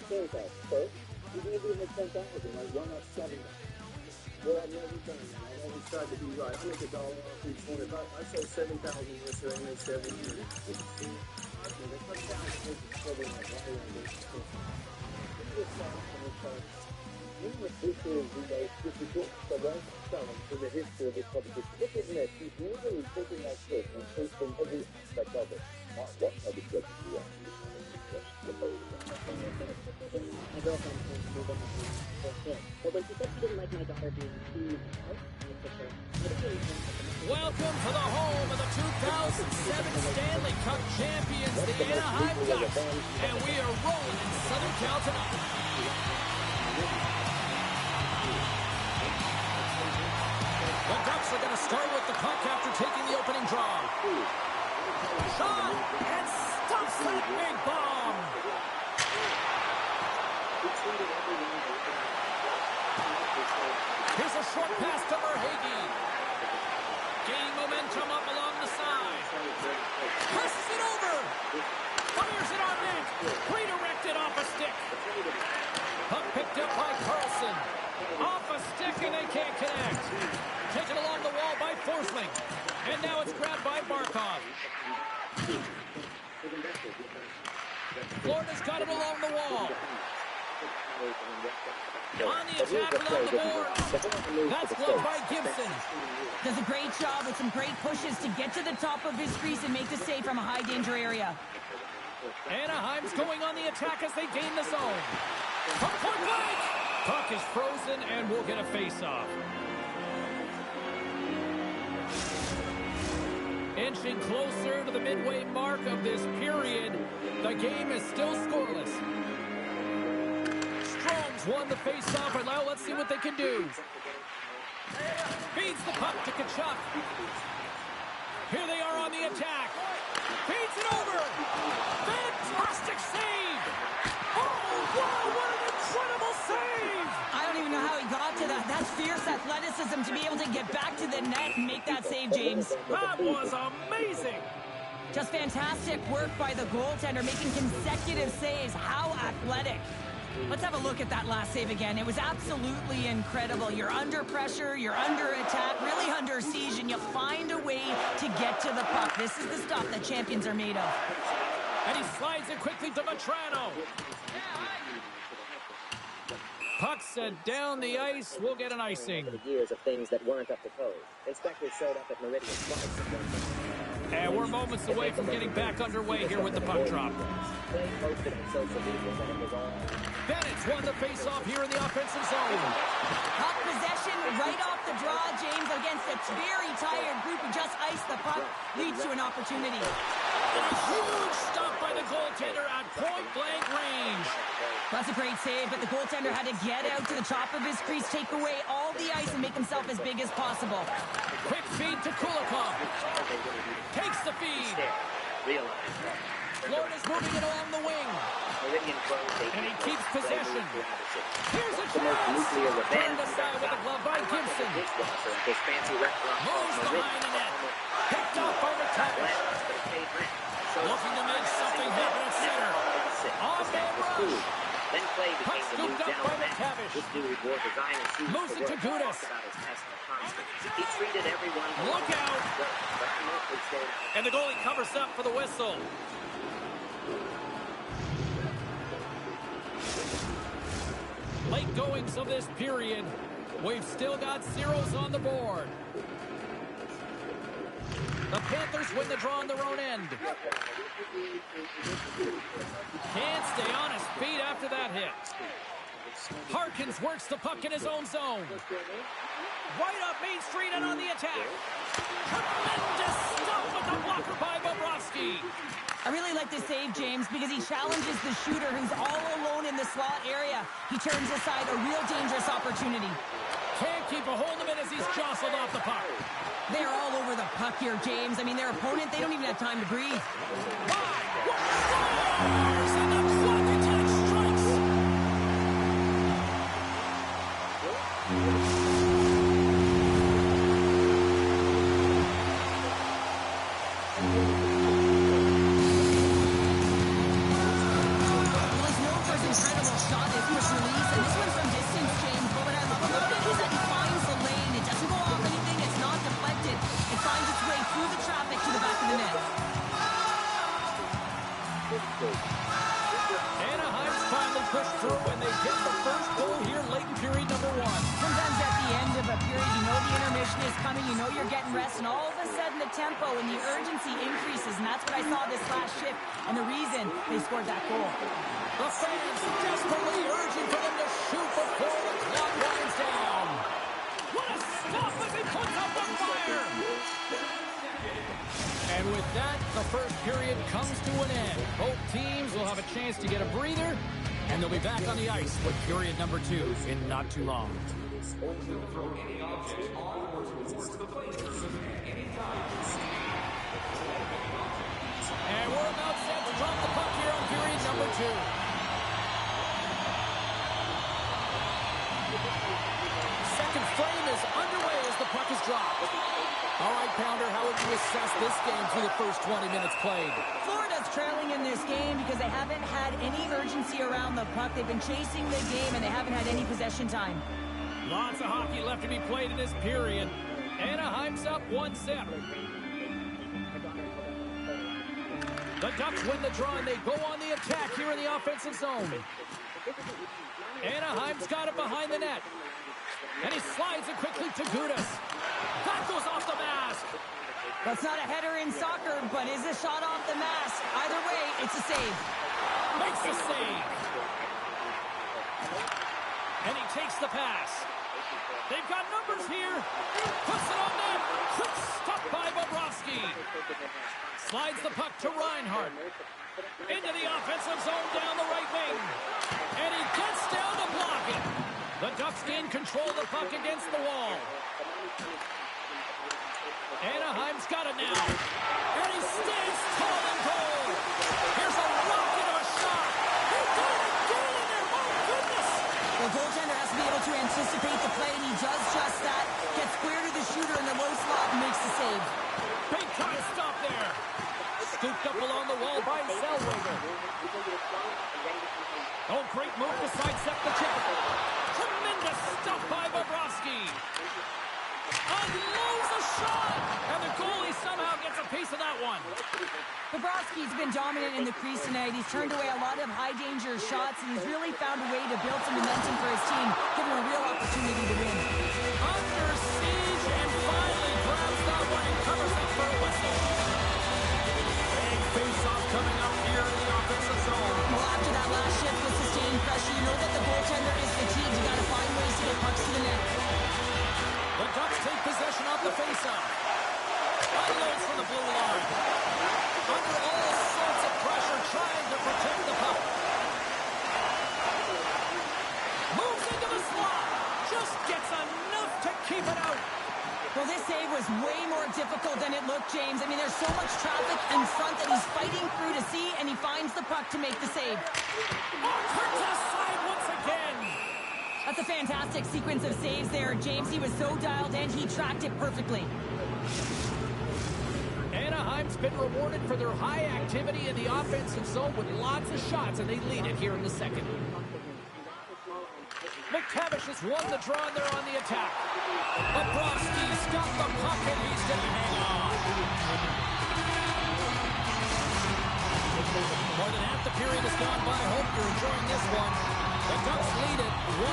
sales out. So, you can do make 10,000, like, why not 7? Well, I've never done that. I've always tried to be right. I make $1 off each one. If I sold 7,000 yesterday, I made 7. This is difficult, but that's challenge in the history of this competition. Look at Nick. He's literally taking that clip and taking every aspect of it. Not what other judges do actually. My girlfriend told me to for kids. But when she said she didn't like my daughter being too loud, I took her. Welcome to the home of the 2007 Stanley Cup champions, the Anaheim Ducks. And we are rolling in Southern Cal tonight. The Ducks are going to start with the puck after taking the opening draw. Shot and stuffs that big bomb. Here's a short pass to Verhaeghe. Gaining momentum up along the side. Presses it over. Fires it on net. Redirected off a stick. Puck picked up by Carlson. Off a stick and they can't connect. Taken along the wall by Forsling. And now it's grabbed by Barkov. Florida's got it along the wall. On the attack along the board. That's gloved by Gibson. Does a great job with some great pushes to get to the top of his crease and make the save from a high danger area. Anaheim's going on the attack as they gain the zone. From point blank. Puck is frozen and we'll get a face-off. Inching closer to the midway mark of this period, the game is still scoreless. Strong's won the face-off, and now let's see what they can do. Feeds the puck to Tkachuk. Here they are on the attack. Feeds it over. Fantastic save. Oh, wow, what an incredible save. I don't even know how he got to that. That's fierce athleticism to be able to get back to the net and make that save, James. That was amazing. Just fantastic work by the goaltender, making consecutive saves. How athletic. Let's have a look at that last save again. It was absolutely incredible. You're under pressure, you're under attack, really under siege, and you find a way to get to the puck. This is the stuff that champions are made of. And he slides it quickly to Vetrano. Puck set down the ice. We'll get an icing. Years of things that weren't up to code. Inspectors showed up at Meridian twice. And we're moments away from getting back underway here with the puck drop. Bennett's won the face-off here in the offensive zone. Puck possession right off the draw, James, against a very tired group who just iced the puck, leads to an opportunity. And a huge stop by the goaltender at point-blank range. That's a great save, but the goaltender had to get out to the top of his crease, take away all the ice, and make himself as big as possible. Quick feed to Kulikov. Takes the feed. Florida's moving it along the wing. And he keeps possession. Here's a chance. Turned aside with a glove by Gibson. Moves behind the net. Picked off by McTavish. Looking to make something happen at center. On-man rush. Puck scooped up by McTavish. Moves it to Gudas. Look out. And the goalie covers up for the whistle. Late goings of this period. We've still got zeros on the board. The Panthers win the draw on their own end. Can't stay on his feet after that hit. Harkins works the puck in his own zone. Right up Main Street and on the attack. Tremendous stuff with the blocker by Bobrovsky. I really like this save, James, because he challenges the shooter who's all alone in the slot area. He turns aside a real dangerous opportunity. Can't keep a hold of it as he's jostled off the puck. They're all over the puck here, James. I mean, their opponent, they don't even have time to breathe. Scores! And the clock attack strikes! Well, he's known for his incredible push through, and they get the first goal here late in period number 1. Sometimes at the end of a period, you know the intermission is coming, you know you're getting rest, and all of a sudden the tempo and the urgency increases, and that's what I saw this last shift, and the reason they scored that goal. The fans desperately urging for them to shoot before the clock winds down. What a stop as he puts up the fire! And with that, the first period comes to an end. Both teams will have a chance to get a breather, and they'll be back on the ice with period number 2 in not too long. And we're about set to drop the puck here on period number 2. Second frame is underway as the puck is dropped. All right, Pounder, how would you assess this game through the first 20 minutes played? Florida's trailing in this game because they haven't had any urgency around the puck. They've been chasing the game, and they haven't had any possession time. Lots of hockey left to be played in this period. Anaheim's up 1-0. The Ducks win the draw, and they go on the attack here in the offensive zone. Anaheim's got it behind the net. And he slides it quickly to Gudas. That goes off the mask. That's not a header in soccer, but is a shot off the mask. Either way, it's a save. Makes the save. And he takes the pass. They've got numbers here. Puts it on net. Quick stop by Bobrovsky. Slides the puck to Reinhart. Into the offensive zone down the right wing. And he gets down to block it. The Ducks gain control of the puck against the wall. Anaheim's got it now. And he stands tall and goal. Here's a rocket of a shot. He got it again in there. Oh, goodness. The goaltender has to be able to anticipate the play, and he does just that. Gets square to the shooter in the low slot and makes the save. Big time stop there. Scooped up along the wall by Zellweger. Oh, great move to sidestep the chip. Tremendous stop by Bobrovsky. Unloads a shot. And the goalie somehow gets a piece of that one. Bobrovsky's been dominant in the crease tonight. He's turned away a lot of high-danger shots, and he's really found a way to build some momentum for his team, giving him a real opportunity to win. Under siege, and finally grabs that one and covers up for a whistle. Big face-off coming up here in the offensive zone. Well, after that last shift with sustained pressure, you know that the goaltender is fatigued. You got to find ways to get pucks to the net. The Ducks take possession off the face-off. Unloads from the blue line. Under all sorts of pressure, trying to protect the puck. Moves into the slot. Just gets enough to keep it out. Well, this save was way more difficult than it looked, James. I mean, there's so much traffic in front that he's fighting through to see, and he finds the puck to make the save. Oh, turns aside once again. That's a fantastic sequence of saves there, James. He was so dialed in, he tracked it perfectly. Anaheim's been rewarded for their high activity in the offensive zone with lots of shots, and they lead it here in the second. McTavish has won the draw, and they're on the attack. Bobrovsky's got the puck, and he's going to hang on. More than half the period has gone by. Hope you're enjoying this one. The Ducks lead it 1-0.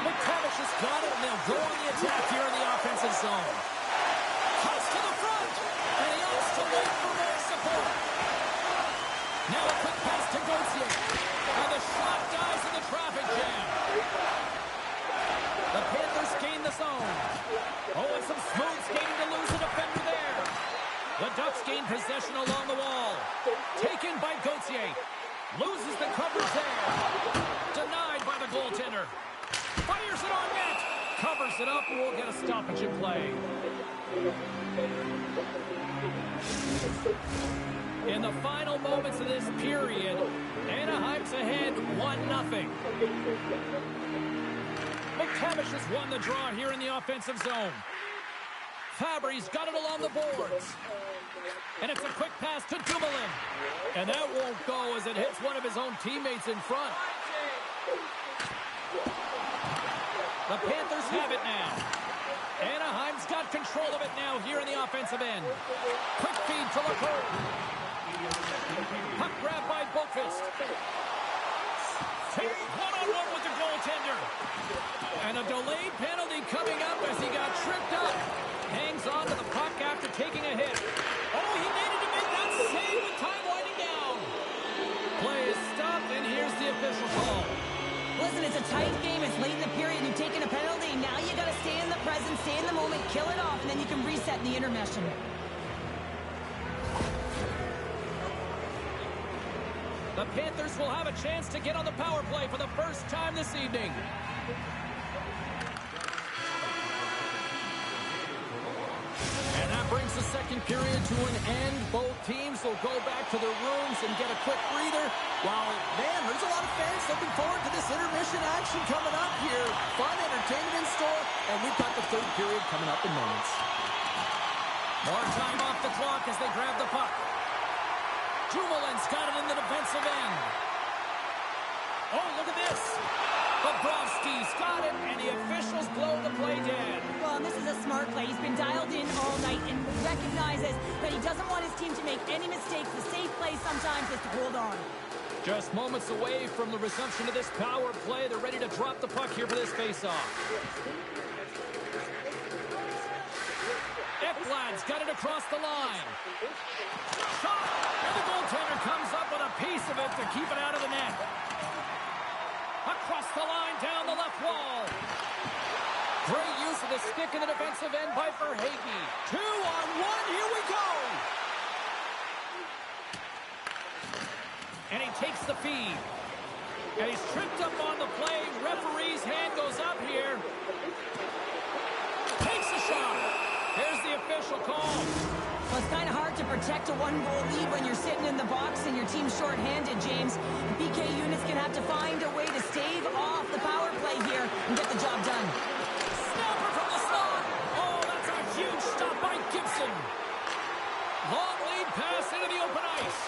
McTavish has got it, and they'll go on the attack here in the offensive zone. Cuts to the front, and he opts to wait for more support. Now a quick pass to Gauthier, and the shot dies in the traffic jam. The Panthers gain the zone. Oh, and some smooth skating to lose a defender there. The Ducks gain possession along the wall. Taken by Gauthier. Loses the coverage there. Denied by the goaltender. Fires it on net. Covers it up, and we'll get a stoppage in play. In the final moments of this period, Anaheim's ahead 1-0. McTavish has won the draw here in the offensive zone. Fabry's got it along the boards. And it's a quick pass to Dumoulin. And that won't go as it hits one of his own teammates in front. The Panthers have it now. Anaheim's got control of it now here in the offensive end. Quick feed to LaCour. Puck grab by Book. breakfast. One-on-one with the goaltender. And a delayed penalty coming up as he got tripped up. Hangs on to the puck after taking a hit. Oh, he needed to make that save with time winding down. Play is stopped, and here's the official call. Listen, it's a tight game. It's late in the period. You've taken a penalty. Now you got to stay in the present, stay in the moment, kill it off, and then you can reset in the intermission. The Panthers will have a chance to get on the power play for the first time this evening. And that brings the second period to an end. Both teams will go back to their rooms and get a quick breather. While, man, there's a lot of fans looking forward to this intermission action coming up here. Fun entertainment in store, and we've got the third period coming up in moments. More time off the clock as they grab the puck. Dumoulin's got it in the defensive end. Oh, look at this. Bobrovsky's got it, and the officials blow the play dead. Well, this is a smart play. He's been dialed in all night and recognizes that he doesn't want his team to make any mistakes. The safe play sometimes is to hold on. Just moments away from the resumption of this power play. They're ready to drop the puck here for this faceoff. Ekblad's got it across the line. Shot! And the goaltender comes up with a piece of it to keep it out of the net. Across the line, down the left wall. Great use of the stick in the defensive end by Verhaeghe. 2-on-1, here we go! And he takes the feed. And he's tripped up on the play. Referee's hand goes up here. Takes a shot. Here's the official call. Well, it's kind of hard to protect a one-goal lead when you're sitting in the box and your team's shorthanded, James. The PK unit's going to have to find a way to stave off the power play here and get the job done. Snapper from the slot. Oh, that's a huge stop by Gibson. Long lead pass into the open ice.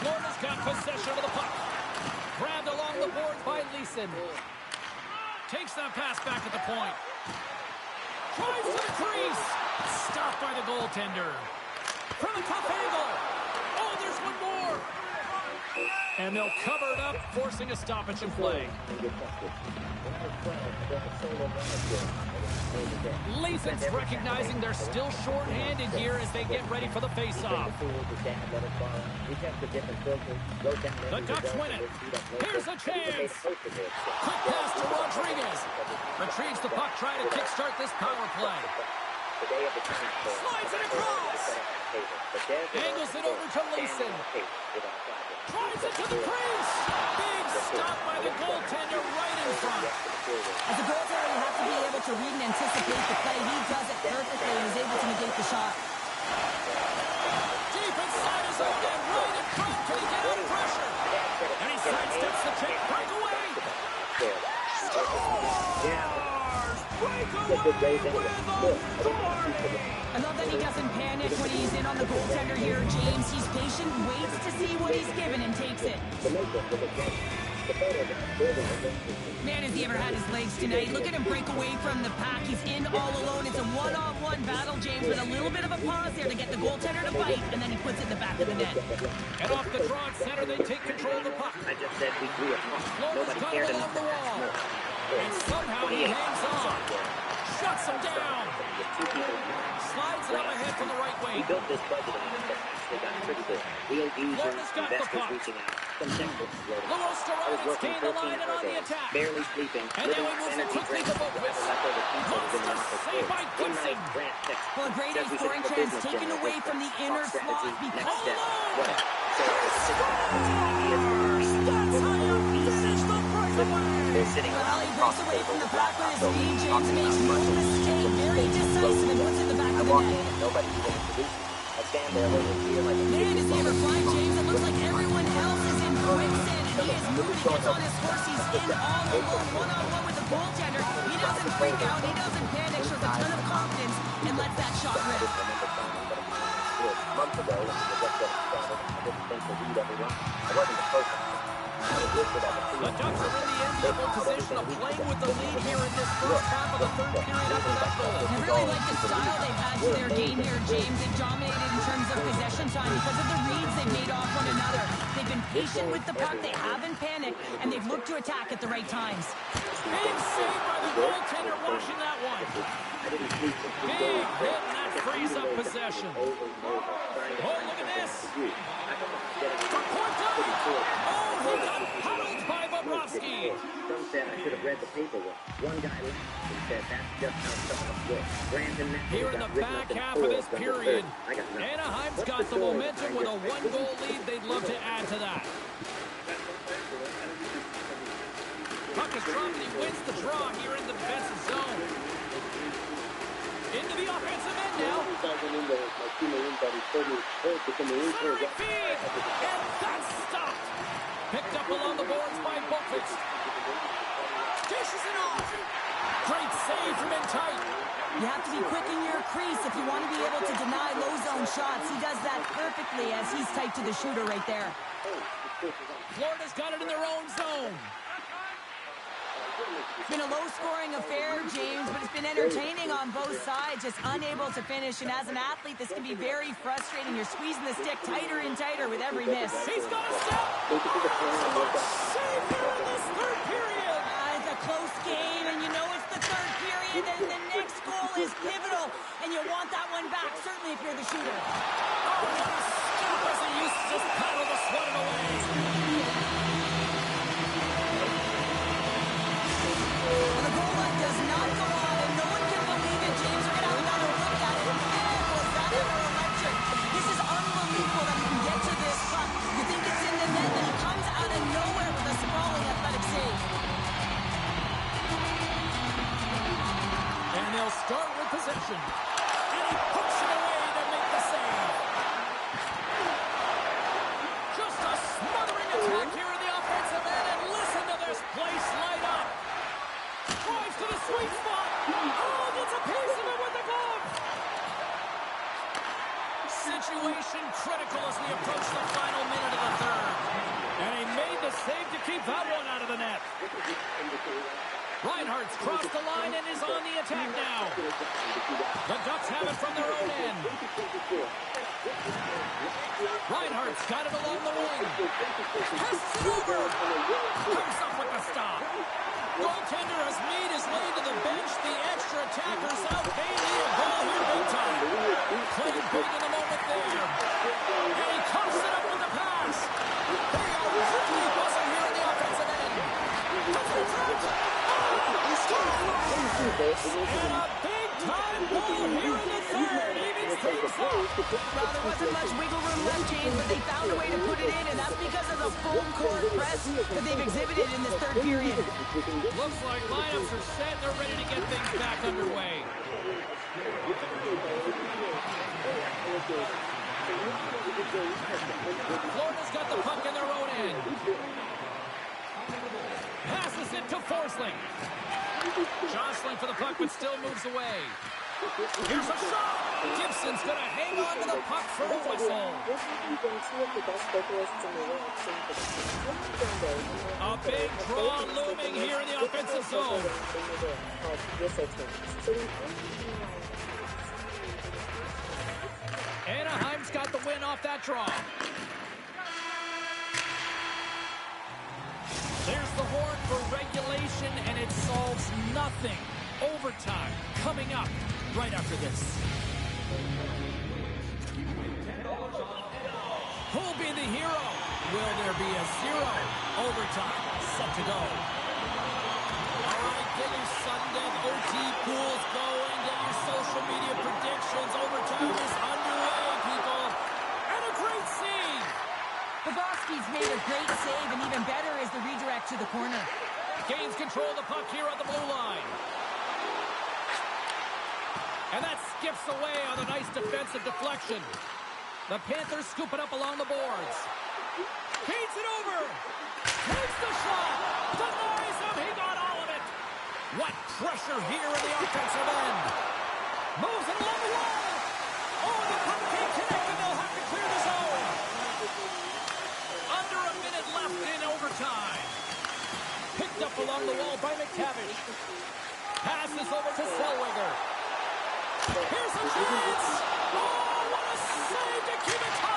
Florida's got possession of the puck. Grabbed along the boards by Leeson. Takes that pass back at the point. Drives to the crease. Stopped by the goaltender. From a tough angle. Oh, there's one more. And they'll cover it up, forcing a stoppage in play. Leeson's recognizing they're still short-handed here as they get ready for the face-off. The Ducks win it. Here's a chance. Quick pass to Rodriguez. Retrieves the puck, trying to kickstart this power play. Slides it across. Angles it over to Leeson. Drives it to the crease. Big stop by the goaltender right in front. As a goaltender, you have to be able to read and anticipate the play. He does it perfectly and is able to negate the shot. Deep inside his own end, right in front. Can he get out of pressure? And he sidesteps the check. Breakaway. Breakaway with authority. I love that he doesn't panic when he's in on the goaltender here, James. He's patient, waits to see what he's given, and takes it. Man, has he ever had his legs tonight. Look at him break away from the pack. He's in all alone. It's a one-on-one battle, James, with a little bit of a pause there to get the goaltender to bite, and then he puts it in the back of the net. And off the draw at center, they take control of the puck. I just said we grew up. Florida's got it along the wall. And somehow he hangs on. Shuts him down. Slides it up ahead from the right wing. We built this budget on this, but actually got pretty good. Real users, investors reaching out. Some textbooks floating. Luos Torres gained the line and on the attack. Barely sleeping. And now he moves it quickly to Boquist. Saved by Gibson. Well, a great scoring chance taken away from the inner slot because All alone. That's how you finish the breakaway. well, he breaks away from the puck with his feet. James makes no mistake. Very decisive and puts it in the back of the net. Man, is he ever flying, James? It looks like everyone else is in quicksand, and he is moving. Gets on his horse. He's in all alone, one-on-one with the goaltender. He doesn't freak out. He doesn't panic. Shows a ton of confidence and lets that shot rip. Months ago, when the Ducks started, I didn't think to lead everyone. I wasn't the first. I was listed on the The Ducks are in the end enviable position of playing with the lead here in this first half of the third period after that goal. I really like the style they've had to their game here, James. They've dominated in terms of possession time because of the reads they've made off one another. They've been patient with the puck, they haven't panicked, and they've looked to attack at the right times. Big save by the goaltender watching that one. Big hit, and that frees up possession. Oh, look at this. From Corton. Oh, he got pummeled by Bobrovsky. Some said I should have read the paperwork. One guy laughed and said that's just how some of us work. Brandon here in the back half of this period, Anaheim's got the momentum with a one-goal lead. They'd love to add to that. Puck is dropped and he wins the draw here in the defensive zone. Into the offensive end now. Centering feed, and that's stopped. Picked up along the boards by Boqvist. Dishes it off. Great save from in tight. You have to be quick in your crease if you want to be able to deny low zone shots. He does that perfectly as he's tight to the shooter right there. Florida's got it in their own zone. It's been a low-scoring affair, James, but it's been entertaining on both sides, just unable to finish. And as an athlete, this can be very frustrating. You're squeezing the stick tighter and tighter with every miss. He's got a step. Save here in this third period. It's a close game, and you know it's the third period, and the next goal is pivotal, and you want that one back, certainly if you're the shooter. Oh, what a stop as he used to just paddle the sweat away. The goal line does not go on, and no one can believe it, James. We're going to have another look at it. Man, was that ever electric. This is unbelievable that he can get to this puck. You think it's in the net, and he comes out of nowhere with a sprawling athletic save. And they'll start with possession. And he puts it away to make the save. Just a smothering attack here in the offensive end, and listen to this place light up. Drives to the sweet spot. Oh, gets a piece of it with the glove. Situation critical as we approach the final minute of the third. And he made the save to keep that one out of the net. Reinhardt's crossed the line and is on the attack now. The Ducks have it from their own end. Reinhardt's got it along the wing. Passes it over. Comes up with the stop. Goaltender has made his way to the bench. The extra attackers out. They need a goal here big time. Played big in the moment there. And he coughs it up with the pass. They are really buzzing here in the offensive end. That's the front. And a big-time goal here in the third. Evens things up. Well, there wasn't much wiggle room left, James, but they found a way to put it in, and that's because of the full-court press that they've exhibited in this third period. Looks like lineups are set. They're ready to get things back underway. Florida's got the puck in their own end. Passes it to Forsling. Jostling for the puck, but still moves away. Here's a shot. Gibson's going to hang on to the puck for a whistle. A big draw looming here in the offensive zone. Anaheim's got the win off that draw. There's the horn for regulation, and it solves nothing. Overtime coming up right after this. Who'll be the hero? Will there be a zero? Overtime set to go. All right, get your sudden death OT pools going. Get your social media predictions. Overtime is underway, people. And a great save. Bobrovsky's made a great save, and even better is the redirect to the corner. Gains control of the puck here on the blue line. And that skips away on a nice defensive deflection. The Panthers scoop it up along the boards. Feeds it over. Takes the shot. Denies him. He got all of it. What pressure here in the offensive end. Moves it along the wall. Oh, the puck can't connect, and they'll have to clear the zone. Under a minute left in overtime. Picked up along along the wall by McTavish. Passes over to Zellweger. Here's a chance! Oh, what a save to keep it tied!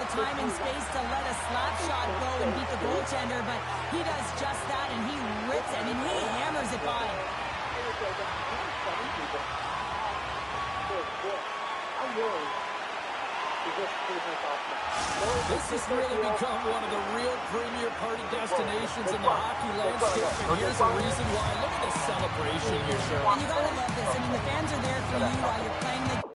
Time and space to let a slap shot go and beat the goaltender, but he does just that, and he rips it. I mean, he hammers it by. This has really become one of the real premier party destinations in the hockey landscape, and here's a reason why. Look at the celebration here, Cheryl. And you gotta love this. I mean, the fans are there for you while you're playing the